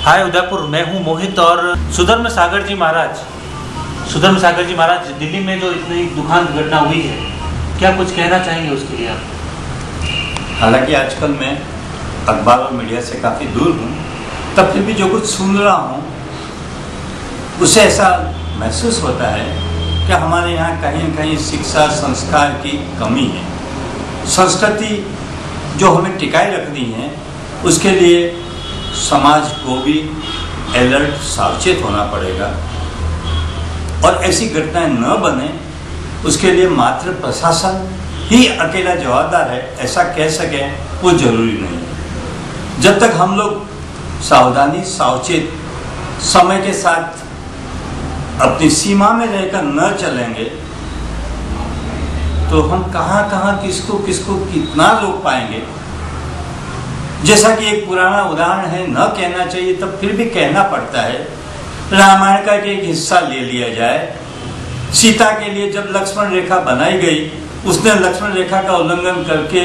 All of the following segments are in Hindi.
हाय उदयपुर, मैं हूँ मोहित और सुधर्म सागर जी महाराज दिल्ली में जो इतनी दुखद घटना हुई है, क्या कुछ कहना चाहेंगे उसके लिए आप? हालांकि आजकल मैं अखबार और मीडिया से काफ़ी दूर हूँ, तब फिर भी जो कुछ सुन रहा हूँ उससे ऐसा महसूस होता है कि हमारे यहाँ कहीं न कहीं शिक्षा संस्कार की कमी है। संस्कृति जो हमें टिकाए रखनी है, उसके लिए समाज को भी अलर्ट सावचेत होना पड़ेगा और ऐसी घटनाएं न बने, उसके लिए मात्र प्रशासन ही अकेला जवाबदार है ऐसा कह सके वो जरूरी नहीं है। जब तक हम लोग सावधानी सावचेत समय के साथ अपनी सीमा में रहकर न चलेंगे तो हम कहाँ किसको कितना रोक पाएंगे। जैसा कि एक पुराना उदाहरण है, न कहना चाहिए तब फिर भी कहना पड़ता है। रामायण का एक हिस्सा ले लिया जाए। सीता के लिए जब लक्ष्मण रेखा बनाई गई, उसने लक्ष्मण रेखा का उल्लंघन करके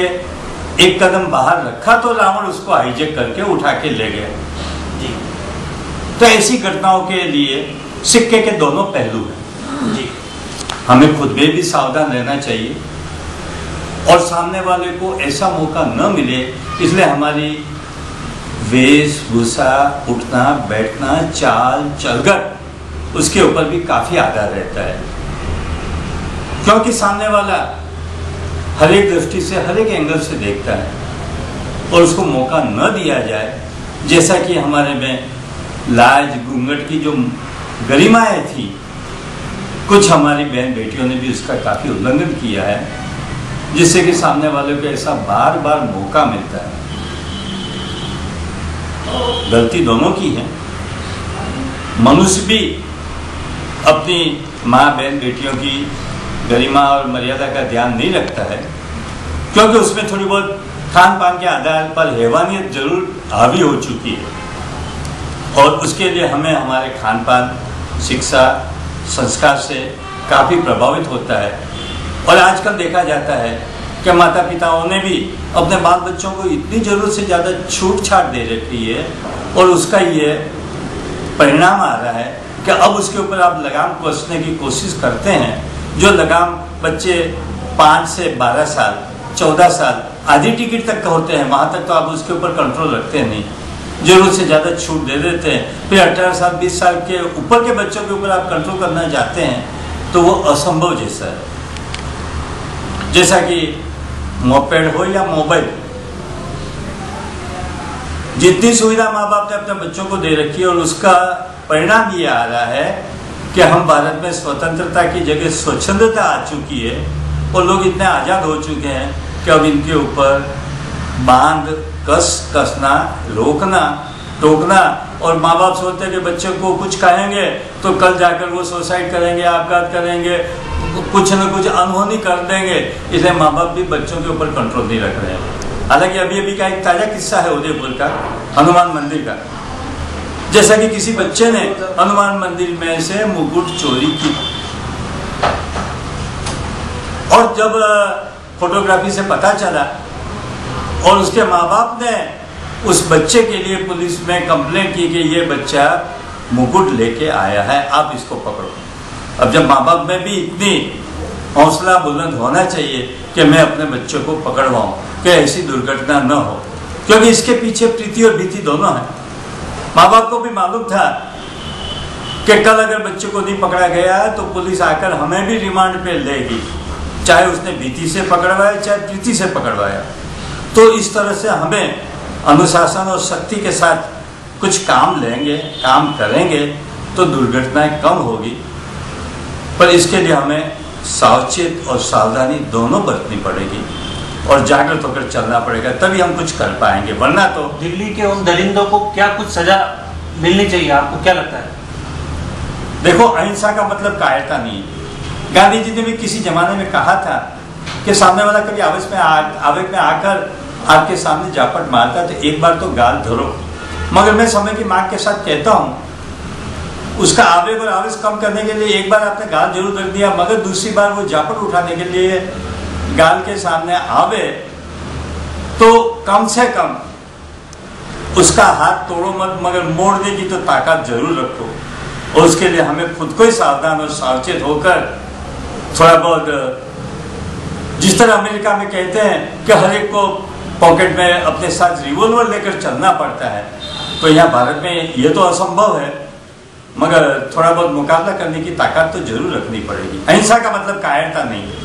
एक कदम बाहर रखा तो रावण उसको हाईजेक करके उठा के ले गए। तो ऐसी घटनाओं के लिए सिक्के के दोनों पहलू हैं। जी, हमें खुद में भी सावधान रहना चाहिए और सामने वाले को ऐसा मौका न मिले, इसलिए हमारी वेशभूषा, उठना बैठना, चाल चलगट, उसके ऊपर भी काफी आधार रहता है, क्योंकि सामने वाला हर एक दृष्टि से, हर एक एंगल से देखता है और उसको मौका न दिया जाए। जैसा कि हमारे में लाज घूंघट की जो गरिमाएं थी, कुछ हमारी बहन बेटियों ने भी उसका काफी उल्लंघन किया है, जिससे कि सामने वालों को ऐसा बार बार मौका मिलता है। गलती दोनों की है। मनुष्य भी अपनी माँ बहन बेटियों की गरिमा और मर्यादा का ध्यान नहीं रखता है, क्योंकि उसमें थोड़ी बहुत खान पान के आधार पर हैवानियत जरूर हावी हो चुकी है और उसके लिए हमें हमारे खान पान, शिक्षा, संस्कार से काफ़ी प्रभावित होता है। और आजकल देखा जाता है कि माता पिताओं ने भी अपने बाल बच्चों को इतनी ज़रूरत से ज़्यादा छूट छाट दे रखी है और उसका ये परिणाम आ रहा है कि अब उसके ऊपर आप लगाम कसने की कोशिश करते हैं। जो लगाम बच्चे 5 से 12 साल, 14 साल, आधी टिकट तक का होते हैं, वहाँ तक तो आप उसके ऊपर कंट्रोल रखते नहीं, जरूरत से ज़्यादा छूट दे देते हैं। फिर 18 साल 20 साल के ऊपर के बच्चों के ऊपर आप कंट्रोल करना चाहते हैं तो वो असंभव जैसा है। जैसा कि मोपेड हो या मोबाइल, जितनी सुविधा माँ बाप ने अपने बच्चों को दे रखी है और उसका परिणाम ये आ रहा है कि हम भारत में स्वतंत्रता की जगह स्वच्छंदता आ चुकी है और लोग इतने आज़ाद हो चुके हैं कि अब इनके ऊपर बांध कसना, रोकना, टोकना, और माँ बाप सोचते हैं कि बच्चे को कुछ कहेंगे तो कल जाकर वो सुसाइड करेंगे, आपघात करेंगे, कुछ न कुछ अनहोनी कर देंगे, इसलिए माँ बाप भी बच्चों के ऊपर कंट्रोल नहीं रख रहे हैं। हालांकि अभी का एक ताजा किस्सा है उदयपुर का, हनुमान मंदिर का। जैसा कि किसी बच्चे ने हनुमान मंदिर में से मुकुट चोरी की और जब फोटोग्राफी से पता चला और उसके माँ बाप ने उस बच्चे के लिए पुलिस में कंप्लेंट की कि ये बच्चा मुकुट लेके आया है, आप इसको पकड़ो। अब जब माँ बाप में भी इतनी हौसला बुलंद होना चाहिए कि मैं अपने बच्चों को पकड़वाऊं कि ऐसी दुर्घटना न हो, क्योंकि इसके पीछे प्रीति और भीति दोनों है। माँ बाप को भी मालूम था कि कल अगर बच्चे को नहीं पकड़ा गया तो पुलिस आकर हमें भी रिमांड पे लेगी, चाहे उसने भीति से पकड़वाया चाहे प्रीति से पकड़वाया। तो इस तरह से हमें अनुशासन और शक्ति के साथ कुछ काम लेंगे, काम करेंगे तो दुर्घटनाएं कम होगी, पर इसके लिए हमें सावचेत और सावधानी दोनों बरतनी पड़ेगी और जागृत होकर चलना पड़ेगा, तभी हम कुछ कर पाएंगे। वरना तो दिल्ली के उन दरिंदों को क्या कुछ सजा मिलनी चाहिए, आपको क्या लगता है? देखो, अहिंसा का मतलब कायरता नहीं है। गांधी जी ने भी किसी जमाने में कहा था कि सामने वाला कभी आवेग में आकर आपके सामने जापट मारता है तो एक बार तो गाल धरो। मगर मैं समय की मांग के साथ कहता हूँ, उसका आवेग और आवेश कम करने के लिए एक बार आपने गाल जरूर कर दिया, मगर दूसरी बार वो जापट उठाने के लिए गाल के सामने आवे तो कम से कम उसका हाथ तोड़ो मत, मगर मोड़ने की तो ताकत जरूर रखो। और उसके लिए हमें खुद को ही सावधान और सावचेत होकर थोड़ा बहुत, जिस तरह अमेरिका में कहते हैं कि हर एक को पॉकेट में अपने साथ रिवॉल्वर लेकर चलना पड़ता है, तो यहाँ भारत में ये तो असंभव है, मगर थोड़ा बहुत मुकाबला करने की ताकत तो जरूर रखनी पड़ेगी। अहिंसा का मतलब कायरता नहीं है।